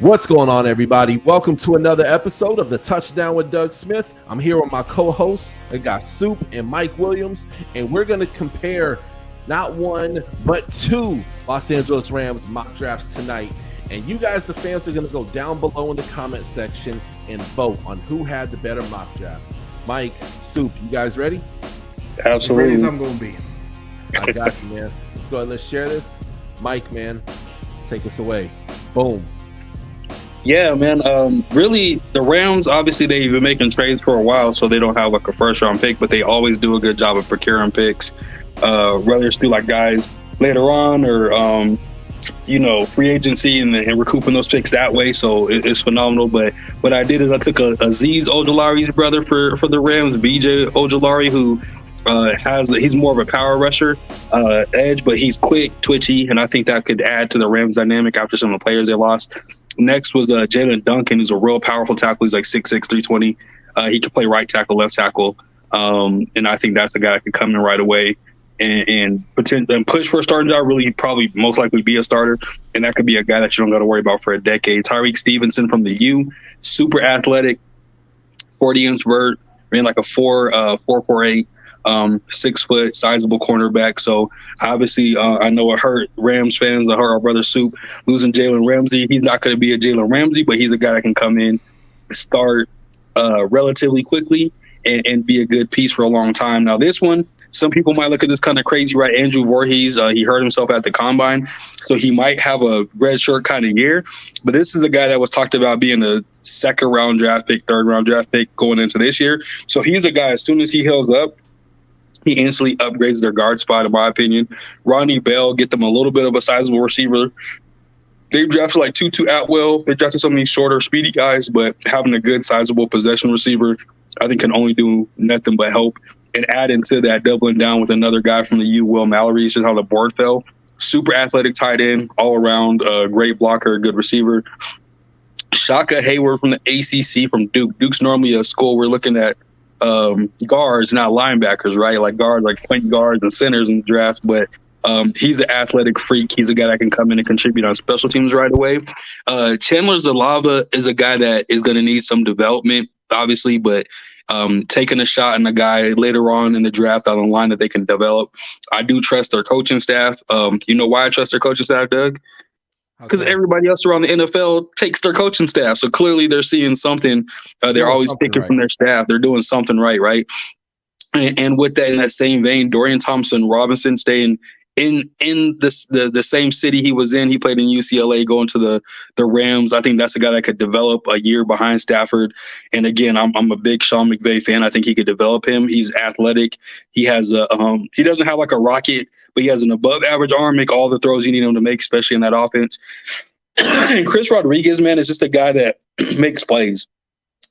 What's going on, everybody? Welcome to another episode of the Touchdown with Doug Smith. I'm here with my co-hosts. I got Soup and Mike Williams, and we're going to compare not one, but two Los Angeles Rams mock drafts tonight. And you guys, the fans, are going to go down below in the comment section and vote on who had the better mock draft. Mike, Soup, you guys ready? Absolutely. As ready as I'm going to be. I got you, man. Let's go ahead and let's share this. Mike, man, take us away. Boom. Yeah, man. Really, the Rams, obviously, they've been making trades for a while, so they don't have like a first-round pick, but they always do a good job of procuring picks, whether it's through like guys later on or, free agency and recouping those picks that way. So it's phenomenal. But what I did is I took Azeez Ojulari's brother for the Rams, BJ Ojulari, who he's more of a power rusher edge, but he's quick, twitchy, and I think that could add to the Rams dynamic after some of the players they lost. Next was Jalen Duncan, who's a real powerful tackle. He's like 6'6", 320. He can play right tackle, left tackle, and I think that's a guy that could come in right away and push for a starting job. Really, probably most likely be a starter, and that could be a guy that you don't got to worry about for a decade. Tyreek Stevenson from the U, super athletic, 40-inch vert, ran like a 4.48. 6 foot, sizable cornerback. So obviously, I know it hurt Rams fans. I hurt our brother Soup losing Jalen Ramsey. He's not going to be a Jalen Ramsey, but he's a guy that can come in, start relatively quickly, and be a good piece for a long time. Now, this one, some people might look at this kind of crazy, right? Andrew Voorhees, he hurt himself at the combine, so he might have a red shirt kind of year. But this is a guy that was talked about being a second-round draft pick, third-round draft pick going into this year. So he's a guy, as soon as he heals up, he instantly upgrades their guard spot, in my opinion. Ronnie Bell, get them a little bit of a sizable receiver. They've drafted like Tutu Atwell. They drafted some of these shorter, speedy guys, but having a good, sizable possession receiver, I think can only do nothing but help. And add into that, doubling down with another guy from the U, Will Mallory. It's just how the board fell. Super athletic tight end, all around, great blocker, good receiver. Shaka Hayward from the ACC from Duke. Duke's normally a school we're looking at guards, not linebackers, right? Like guards, like point guards and centers in the draft. But he's an athletic freak. He's a guy that can come in and contribute on special teams right away. Chandler Zalava is a guy that is going to need some development, obviously, but taking a shot on a guy later on in the draft on the line that they can develop. I do trust their coaching staff. You know why I trust their coaching staff, Doug? Because everybody else around the NFL takes their coaching staff. So clearly they're seeing something. They're always picking right from their staff. They're doing something right? And with that, in that same vein, Dorian Thompson-Robinson staying in the same city he was in. He played in UCLA, going to the Rams. I think that's a guy that could develop a year behind Stafford. And again, I'm a big Sean McVay fan. I think he could develop him. He's athletic. He has he doesn't have like a rocket, but he has an above average arm, make all the throws you need him to make, especially in that offense. And Chris Rodriguez, man, is just a guy that makes plays.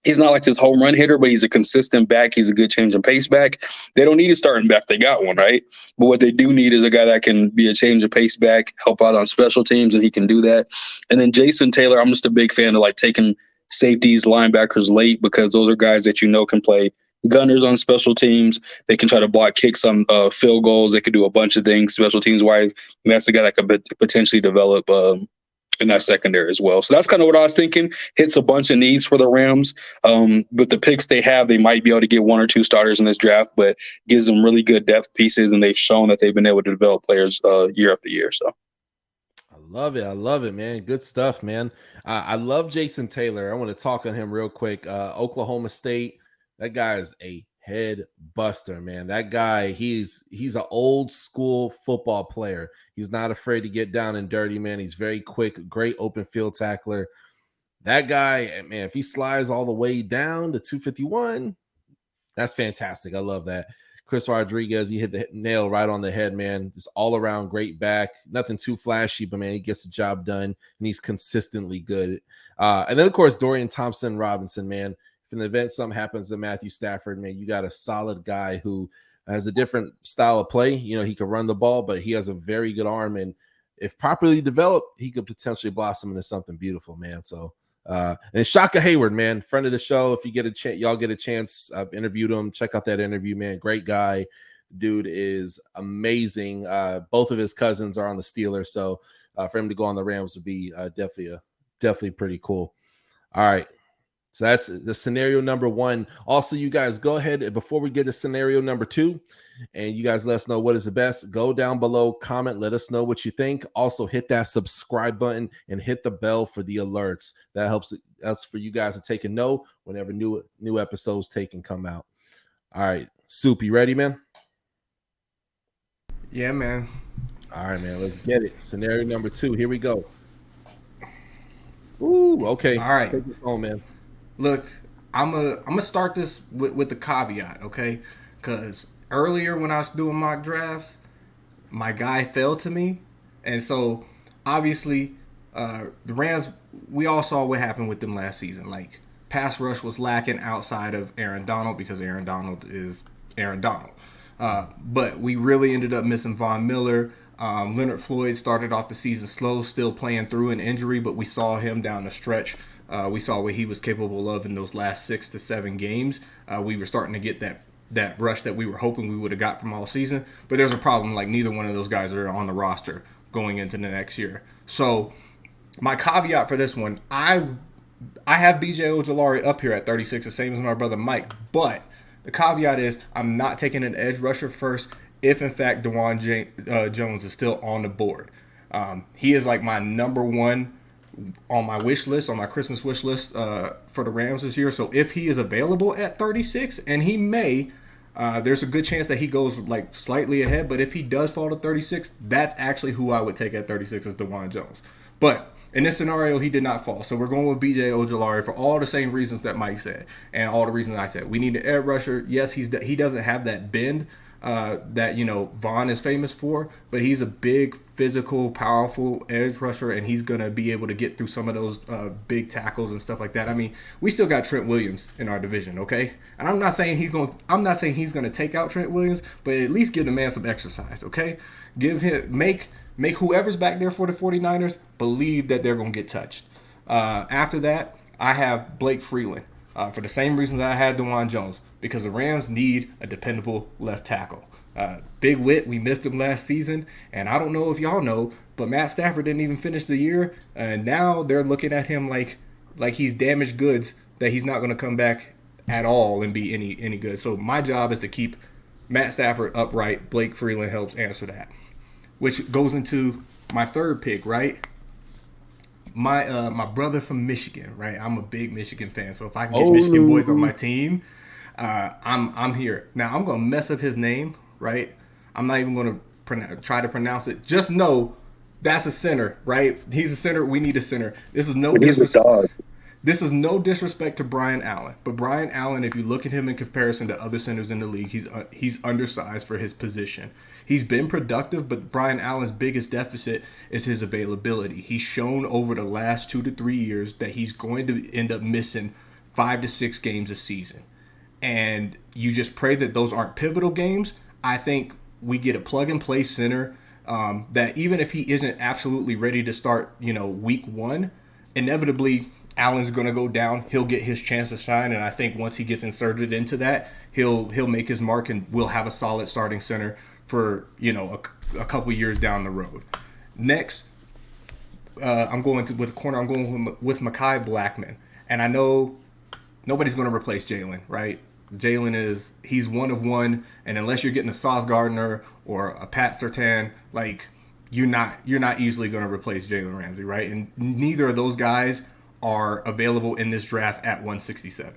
He's not like this home run hitter, but he's a consistent back. He's a good change and pace back. They don't need a starting back. They got one, right? But what they do need is a guy that can be a change of pace back, help out on special teams, and he can do that. And then Jason Taylor, I'm just a big fan of like taking safeties, linebackers late, because those are guys that you know can play gunners on special teams. They can try to block kicks on field goals. They could do a bunch of things special teams wise. And that's the guy that could potentially develop in that secondary as well. So that's kind of what I was thinking. Hits a bunch of needs for the Rams. With the picks they have, they might be able to get one or two starters in this draft, but gives them really good depth pieces, and they've shown that they've been able to develop players year after year. So I love it, man. Good stuff, man. I love Jason Taylor. I want to talk on him real quick. Oklahoma State, that guy is a head buster, man. That guy, he's an old school football player. He's not afraid to get down and dirty, man. He's very quick, great open field tackler. That guy, man, if he slides all the way down to 251, that's fantastic. I love that. Chris Rodriguez, you hit the nail right on the head, man. Just all around great back. Nothing too flashy, but, man, he gets the job done, and he's consistently good. And then, of course, Dorian Thompson-Robinson, man. If in the event something happens to Matthew Stafford, man, you got a solid guy who has a different style of play. You know, he can run the ball, but he has a very good arm, and if properly developed, he could potentially blossom into something beautiful, man. So, and Shaka Hayward, man, friend of the show. If you get a chance, y'all get a chance. I've interviewed him. Check out that interview, man. Great guy. Dude is amazing. Both of his cousins are on the Steelers, so for him to go on the Rams would be definitely definitely pretty cool. All right. So that's the scenario number one. Also, you guys go ahead before we get to scenario number two, and you guys let us know what is the best. Go down below, comment, let us know what you think. Also, hit that subscribe button and hit the bell for the alerts. That helps us for you guys to take a note whenever new episodes take and come out. All right, Soup, you ready, man? Yeah, man. All right, man. Let's get it. Scenario number two. Here we go. Ooh, okay. All right. Take it home, man. Look, I'm gonna start this with the caveat, okay? Because earlier when I was doing mock drafts, my guy fell to me, and so obviously the Rams. We all saw what happened with them last season. Like, pass rush was lacking outside of Aaron Donald because Aaron Donald is Aaron Donald. But we really ended up missing Von Miller. Leonard Floyd started off the season slow, still playing through an injury, but we saw him down the stretch. We saw what he was capable of in those last 6 to 7 games. We were starting to get that rush that we were hoping we would have got from all season. But there's a problem, like neither one of those guys are on the roster going into the next year. So my caveat for this one, I have BJ Ojolari up here at 36, the same as my brother Mike. But the caveat is I'm not taking an edge rusher first if, in fact, Dawand Jones is still on the board. He is like my number one on my wish list, on my Christmas wish list for the Rams this year. So if he is available at 36, and he may, there's a good chance that he goes like slightly ahead. But if he does fall to 36, that's actually who I would take at 36 is Dawand Jones. But in this scenario, he did not fall. So we're going with BJ Ojolari for all the same reasons that Mike said and all the reasons I said. We need an edge rusher. Yes, he doesn't have that bend that Vaughn is famous for, but he's a big, physical, powerful edge rusher, and he's gonna be able to get through some of those big tackles and stuff like that. I mean, we still got Trent Williams in our division, okay? And I'm not saying he's gonna take out Trent Williams, but at least give the man some exercise, okay? Make whoever's back there for the 49ers believe that they're gonna get touched. After that, I have Blake Freeland for the same reason that I had Dawand Jones, because the Rams need a dependable left tackle. Big Wit, we missed him last season, and I don't know if y'all know, but Matt Stafford didn't even finish the year, and now they're looking at him like he's damaged goods, that he's not going to come back at all and be any good. So my job is to keep Matt Stafford upright. Blake Freeland helps answer that, which goes into my third pick, right? My brother from Michigan, right? I'm a big Michigan fan, so if I can get Michigan boys on my team, I'm here. Now I'm gonna mess up his name, right? I'm not even gonna try to pronounce it. Just know that's a center, right? He's a center. We need a center. This is no disrespect. This is no disrespect to Brian Allen, but Brian Allen, if you look at him in comparison to other centers in the league, he's undersized for his position. He's been productive, but Brian Allen's biggest deficit is his availability. He's shown over the last 2 to 3 years that he's going to end up missing 5 to 6 games a season. And you just pray that those aren't pivotal games. I think we get a plug-and-play center that even if he isn't absolutely ready to start, week 1, inevitably Allen's going to go down. He'll get his chance to shine, and I think once he gets inserted into that, he'll make his mark, and we'll have a solid starting center for a couple years down the road. Next, I'm going with corner. I'm going with Mekhi Blackman, and I know nobody's going to replace Jalen, right? Jalen he's one of one, and unless you're getting a Sauce Gardner or a Pat Surtain, like you're not easily going to replace Jalen Ramsey, right? And neither of those guys are available in this draft at 167.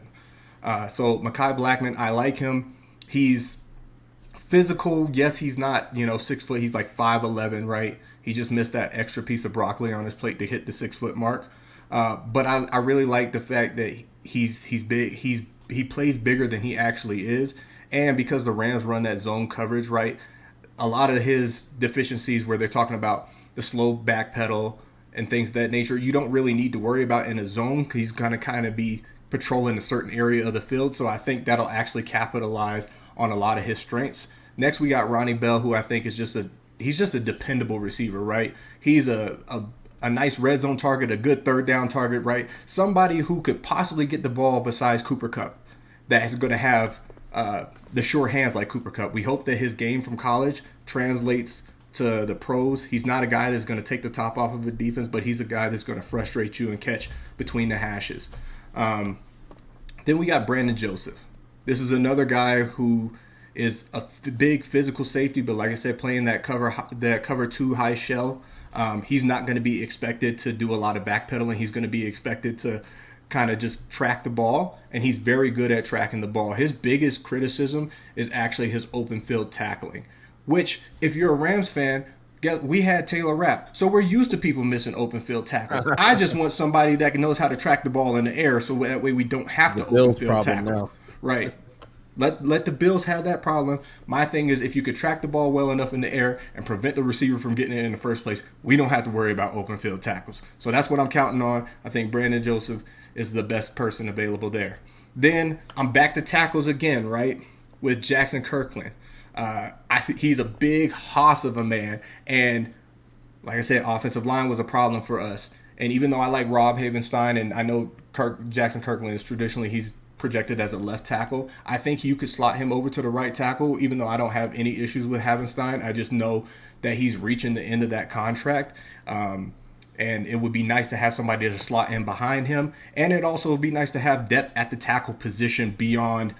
So Mekhi Blackman, I like him. He's physical. Yes, he's not 6 foot. He's like 5'11", right? He just missed that extra piece of broccoli on his plate to hit the 6 foot mark. But I really like the fact that he's big. He plays bigger than he actually is, and because the Rams run that zone coverage, right? A lot of his deficiencies, where they're talking about the slow back pedal and things of that nature, you don't really need to worry about in a zone, because he's going to kind of be patrolling a certain area of the field. So I think that'll actually capitalize on a lot of his strengths. Next, we got Ronnie Bell, who I think is just a dependable receiver, right? He's a nice red zone target, a good third down target, right? Somebody who could possibly get the ball besides Cooper Kupp, that is going to have the sure hands like Cooper Kupp. We hope that his game from college translates to the pros. He's not a guy that's going to take the top off of a defense, but he's a guy that's going to frustrate you and catch between the hashes. Then we got Brandon Joseph. This is another guy who is a big physical safety, but like I said, playing that cover two high shell, he's not going to be expected to do a lot of backpedaling. He's going to be expected to kind of just track the ball, and he's very good at tracking the ball. His biggest criticism is actually his open field tackling, which, if you're a Rams fan, we had Taylor Rapp, so we're used to people missing open field tackles. I just want somebody that knows how to track the ball in the air, so that way we don't have to open field tackle. Now. Right. Let the Bills have that problem. My thing is, if you could track the ball well enough in the air and prevent the receiver from getting it in the first place, we don't have to worry about open field tackles. So that's what I'm counting on. I think Brandon Joseph is the best person available there. Then I'm back to tackles again, right, with Jackson Kirkland. I think he's a big hoss of a man, and like I said, offensive line was a problem for us. And even though I like Rob Havenstein, and I know Jackson Kirkland is traditionally he's projected as a left tackle, I think you could slot him over to the right tackle. Even though I don't have any issues with Havenstein, I just know that he's reaching the end of that contract. And it would be nice to have somebody to slot in behind him. And it also would be nice to have depth at the tackle position beyond,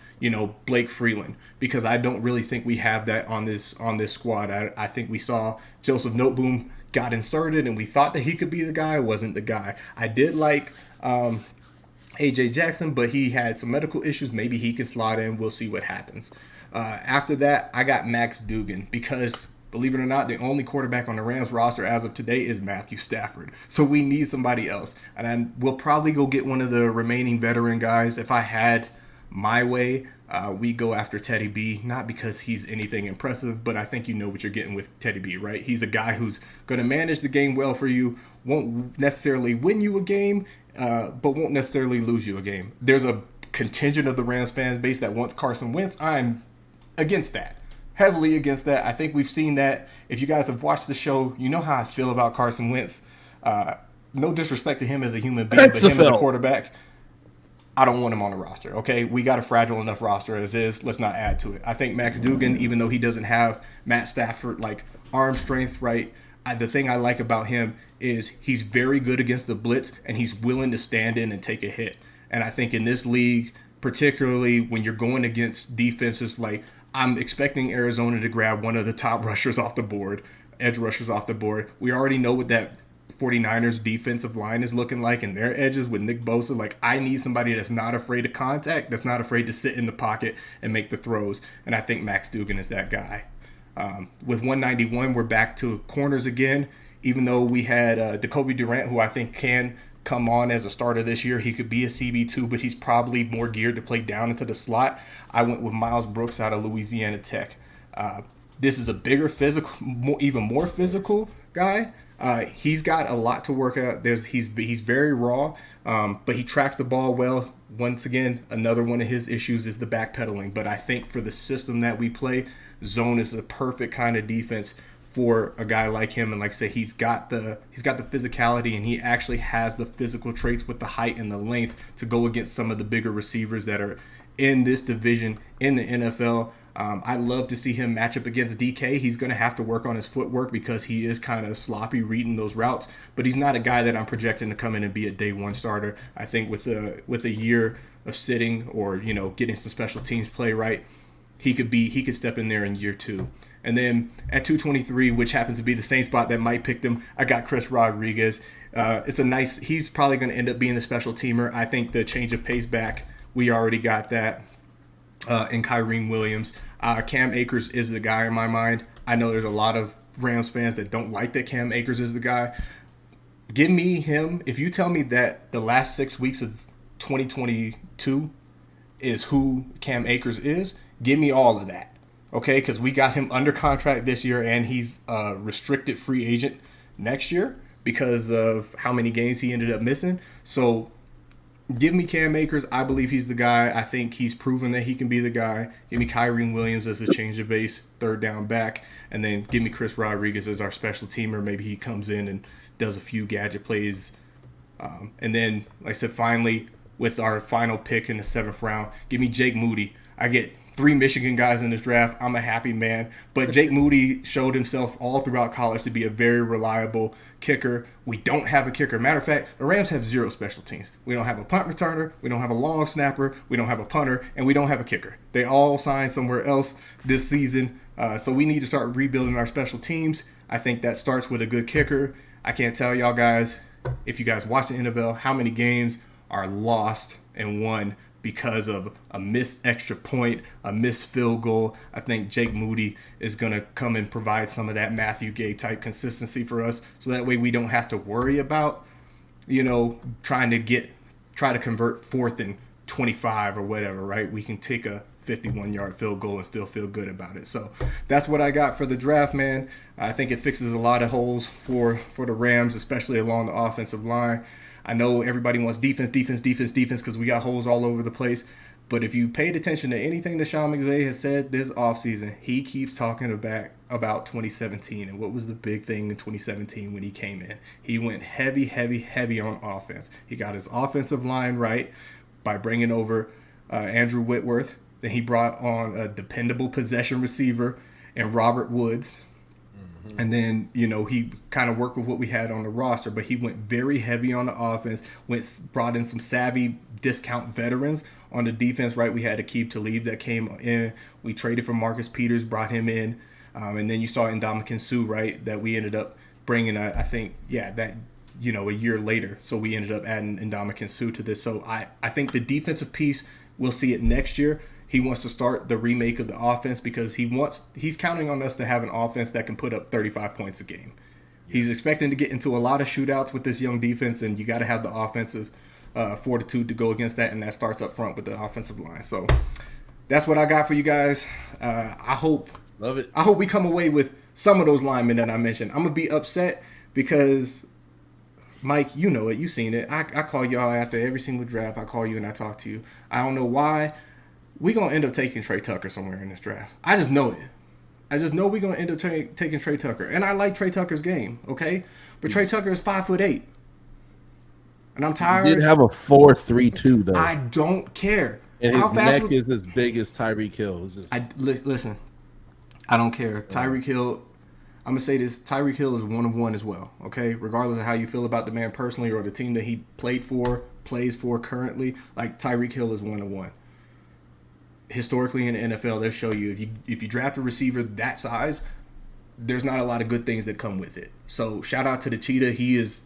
Blake Freeland, because I don't really think we have that on this squad. I think we saw Joseph Noteboom got inserted and we thought that he could be the guy. Wasn't the guy. I did like AJ Jackson, but he had some medical issues. Maybe he can slot in. We'll see what happens. After that, I got Max Duggan because, believe it or not, the only quarterback on the Rams roster as of today is Matthew Stafford. So we need somebody else. And we'll probably go get one of the remaining veteran guys. If I had my way, we go after Teddy B. Not because he's anything impressive, but I think you know what you're getting with Teddy B, right? He's a guy who's going to manage the game well for you, won't necessarily win you a game, but won't necessarily lose you a game. There's a contingent of the Rams fan base that wants Carson Wentz. I'm against that. Heavily against that. I think we've seen that. If you guys have watched the show, you know how I feel about Carson Wentz. No disrespect to him as a human being, but him as a quarterback, I don't want him on the roster. Okay, we got a fragile enough roster as is. Let's not add to it. I think Max Duggan, even though he doesn't have Matt Stafford like arm strength, right? The thing I like about him is he's very good against the blitz and he's willing to stand in and take a hit. And I think in this league, particularly when you're going against defenses like, I'm expecting Arizona to grab one of the top rushers off the board, edge rushers off the board. We already know what that 49ers defensive line is looking like and their edges with Nick Bosa. Like, I need somebody that's not afraid of contact, that's not afraid to sit in the pocket and make the throws. And I think Max Duggan is that guy. With 191, we're back to corners again. Even though we had Jacoby Durant, who I think can come on as a starter this year. He could be a CB2, but he's probably more geared to play down into the slot. I went with Miles Brooks out of Louisiana Tech. This is a bigger physical, even more physical guy. He's got a lot to work out. He's very raw, but he tracks the ball well. Once again, another one of his issues is the backpedaling. But I think for the system that we play, zone is a perfect kind of defense for a guy like him. And like I say, he's got the physicality, and he actually has the physical traits with the height and the length to go against some of the bigger receivers that are in this division in the NFL. I'd love to see him match up against DK. He's going to have to work on his footwork because he is kind of sloppy reading those routes, but he's not a guy that I'm projecting to come in and be a day one starter. I think with a year of sitting or, getting some special teams play right, he could step in there in year two. And then at 223, which happens to be the same spot that Mike picked him, I got Chris Rodriguez. He's probably going to end up being a special teamer. I think the change of pace back, we already got that in Kyren Williams. Cam Akers is the guy in my mind. I know there's a lot of Rams fans that don't like that Cam Akers is the guy. Give me him. If you tell me that the last 6 weeks of 2022 is who Cam Akers is, give me all of that. Okay, because we got him under contract this year, and he's a restricted free agent next year because of how many games he ended up missing. So give me Cam Akers. I believe he's the guy. I think he's proven that he can be the guy. Give me Kyren Williams as the change of base, third down back, and then give me Chris Rodriguez as our special teamer. Maybe he comes in and does a few gadget plays. And then, like I said, finally, with our final pick in the 7th round, give me Jake Moody. I get 3 Michigan guys in this draft. I'm a happy man. But Jake Moody showed himself all throughout college to be a very reliable kicker. We don't have a kicker. Matter of fact, the Rams have 0 special teams. We don't have a punt returner. We don't have a long snapper. We don't have a punter. And we don't have a kicker. They all signed somewhere else this season. So we need to start rebuilding our special teams. I think that starts with a good kicker. I can't tell y'all guys, if you guys watch the NFL, how many games are lost and won because of a missed extra point, a missed field goal. I think Jake Moody is going to come and provide some of that Matthew Gay type consistency for us. So that way we don't have to worry about, trying to convert 4th and 25 or whatever, right? We can take a 51-yard field goal and still feel good about it. So that's what I got for the draft, man. I think it fixes a lot of holes for the Rams, especially along the offensive line. I know everybody wants defense because we got holes all over the place. But if you paid attention to anything that Sean McVay has said this offseason, he keeps talking about 2017 and what was the big thing in 2017 when he came in. He went heavy on offense. He got his offensive line right by bringing over Andrew Whitworth. Then he brought on a dependable possession receiver and Robert Woods. And then, he kind of worked with what we had on the roster, but he went very heavy on the offense, brought in some savvy discount veterans on the defense, right? We had Aqib Talib that came in. We traded for Marcus Peters, brought him in. And then you saw Ndamukong Suh, right, that we ended up bringing, a year later. So we ended up adding Ndamukong Suh to this. So I think the defensive piece, we'll see it next year. He wants to start the remake of the offense because he's counting on us to have an offense that can put up 35 points a game. He's expecting to get into a lot of shootouts with this young defense, and you got to have the offensive fortitude to go against that, and that starts up front with the offensive line. So that's what I got for you guys. I hope we come away with some of those linemen that I mentioned. I'm gonna be upset because Mike, you know it, you seen it. I call y'all after every single draft. I call you and I talk to you. I don't know why. We're going to end up taking Trey Tucker somewhere in this draft. I just know it. I just know we're going to end up taking Trey Tucker. And I like Trey Tucker's game, okay? But Trey Tucker is 5'8". And I'm tired. He did have a 4.32 though. I don't care. And his neck is as big as Tyreek Hill. Listen, I don't care. Tyreek Hill, I'm going to say this. Tyreek Hill is 1 of 1 as well, okay? Regardless of how you feel about the man personally or the team that he plays for currently, like Tyreek Hill is 1 of 1. Historically in the NFL, they'll show you if you draft a receiver that size, there's not a lot of good things that come with it. So shout out to the Cheetah. He is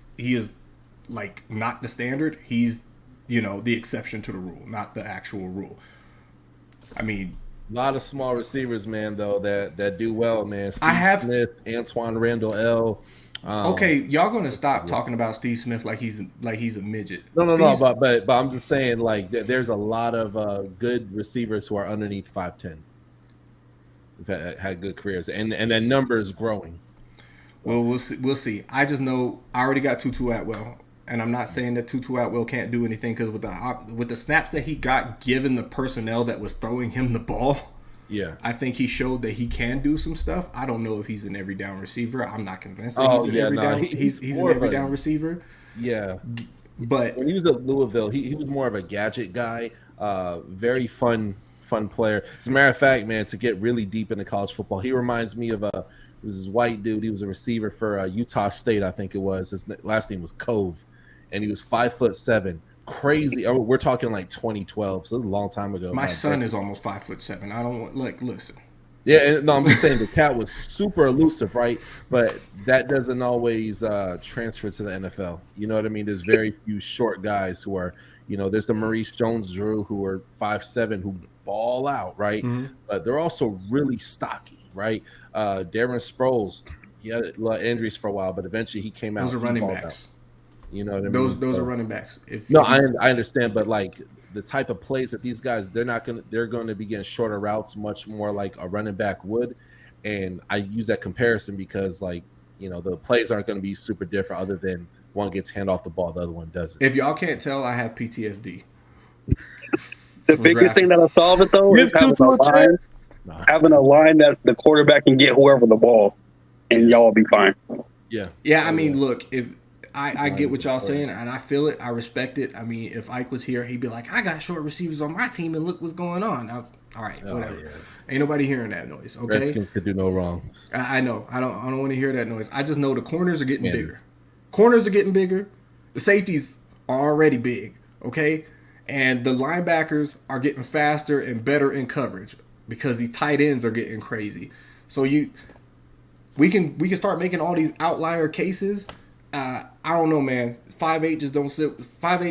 like not the standard. He's the exception to the rule, not the actual rule. I mean, a lot of small receivers, man, though that do well, man. Steve Smith, Antoine Randall L. Okay, y'all gonna stop talking about Steve Smith like he's a midget. No, but I'm just saying, like, there's a lot of good receivers who are underneath 5'10". Who've had good careers, and that number is growing. Well, we'll see. I just know I already got Tutu Atwell, and I'm not saying that Tutu Atwell can't do anything because with the snaps that he got, given the personnel that was throwing him the ball. Yeah, I think he showed that he can do some stuff. I don't know if he's an every down receiver. I'm not convinced that he's an every down receiver. Yeah, but when he was at Louisville, he was more of a gadget guy. Very fun player. As a matter of fact, man, to get really deep into college football, he reminds me of it was this white dude. He was a receiver for Utah State, I think it was. His last name was Cove, and he was 5'7". Crazy. We're talking like 2012, so it was a long time ago. My son is almost 5'7". I don't want listen. Yeah, no, I'm just saying the cat was super elusive, right? But that doesn't always transfer to the NFL. You know what I mean? There's very few short guys who are, there's the Maurice Jones-Drew who are 5'7", who ball out, right? Mm-hmm. But they're also really stocky, right? Darren Sproles, he had a lot of injuries for a while, but eventually he came out. Those are running backs. Out. You know what I mean? Those are running backs. I understand, but like the type of plays that these guys, they're going to be getting shorter routes, much more like a running back would. And I use that comparison because the plays aren't going to be super different other than one gets hand off the ball, the other one doesn't. If y'all can't tell, I have PTSD. The biggest thing that'll solve it though is having a line that the quarterback can get whoever the ball, and y'all will be fine. Yeah. I mean, look, if I get what y'all saying, and I feel it. I respect it. I mean, if Ike was here, he'd be like, I got short receivers on my team, and look what's going on. All right, whatever. Yeah. Ain't nobody hearing that noise. Okay, Redskins could do no wrong. I know. I don't want to hear that noise. I just know the corners are getting bigger. Corners are getting bigger. The safeties are already big. Okay, and the linebackers are getting faster and better in coverage because the tight ends are getting crazy. So we can start making all these outlier cases. I don't know, man. 5'8"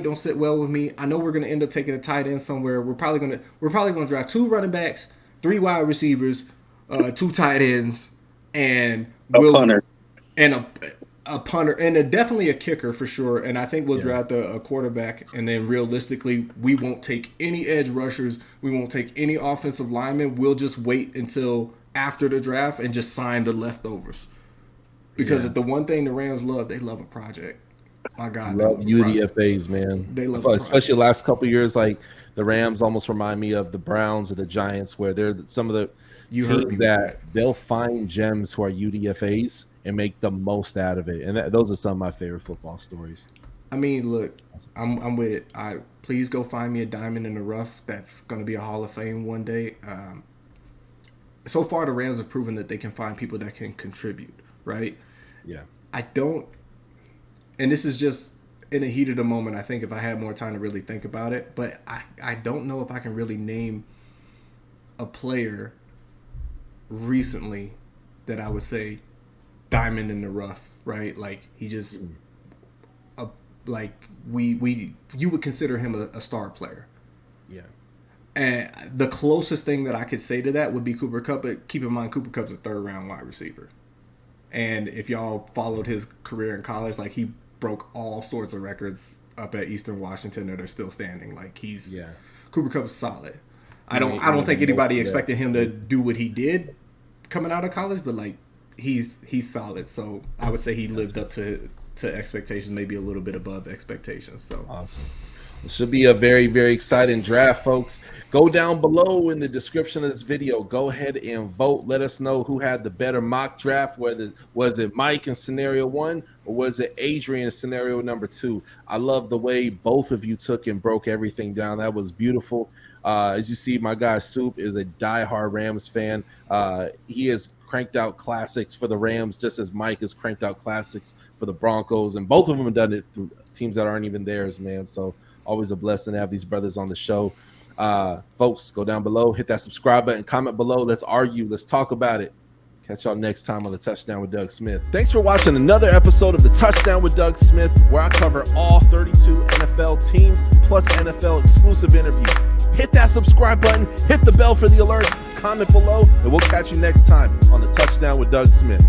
don't sit well with me. I know we're gonna end up taking a tight end somewhere. We're probably gonna draft 2 running backs, 3 wide receivers, 2 tight ends, and a punter, and a punter, and definitely a kicker for sure. And I think we'll draft a quarterback. And then realistically, we won't take any edge rushers. We won't take any offensive linemen. We'll just wait until after the draft and just sign the leftovers. Because the one thing the Rams love, they love a project. My God, love UDFAs, man. They love, especially the last couple of years. Like the Rams almost remind me of the Browns or the Giants, where they're some of the teams that they'll find gems who are UDFAs and make the most out of it. And those are some of my favorite football stories. I mean, look, I'm with it. Please go find me a diamond in the rough that's going to be a Hall of Fame one day. So far, the Rams have proven that they can find people that can contribute, right? Yeah. I don't, and this is just in the heat of the moment, I think if I had more time to really think about it, but I don't know if I can really name a player recently that I would say diamond in the rough, right? Like he just, you would consider him a star player. Yeah. And the closest thing that I could say to that would be Cooper Kupp, but keep in mind Cooper Kupp's a 3rd round wide receiver. And if y'all followed his career in college, like he broke all sorts of records up at Eastern Washington that are still standing. Like Cooper Kupp is solid. I don't think anybody expected him to do what he did coming out of college, but like he's solid. So I would say he lived up to expectations, maybe a little bit above expectations. So awesome. It should be a very, very exciting draft, folks. Go down below in the description of this video. Go ahead and vote. Let us know who had the better mock draft. Was it Mike in scenario 1 or was it Adrian in scenario number 2? I love the way both of you took and broke everything down. That was beautiful. As you see, my guy Soup is a diehard Rams fan. He has cranked out classics for the Rams just as Mike has cranked out classics for the Broncos. And both of them have done it through teams that aren't even theirs, man. So always a blessing to have these brothers on the show. Folks, go down below, hit that subscribe button, comment below. Let's argue. Let's talk about it. Catch y'all next time on the Touchdown with Doug Smith. Thanks for watching another episode of the Touchdown with Doug Smith, where I cover all 32 NFL teams plus NFL exclusive interviews. Hit that subscribe button, hit the bell for the alerts, comment below, and we'll catch you next time on the Touchdown with Doug Smith.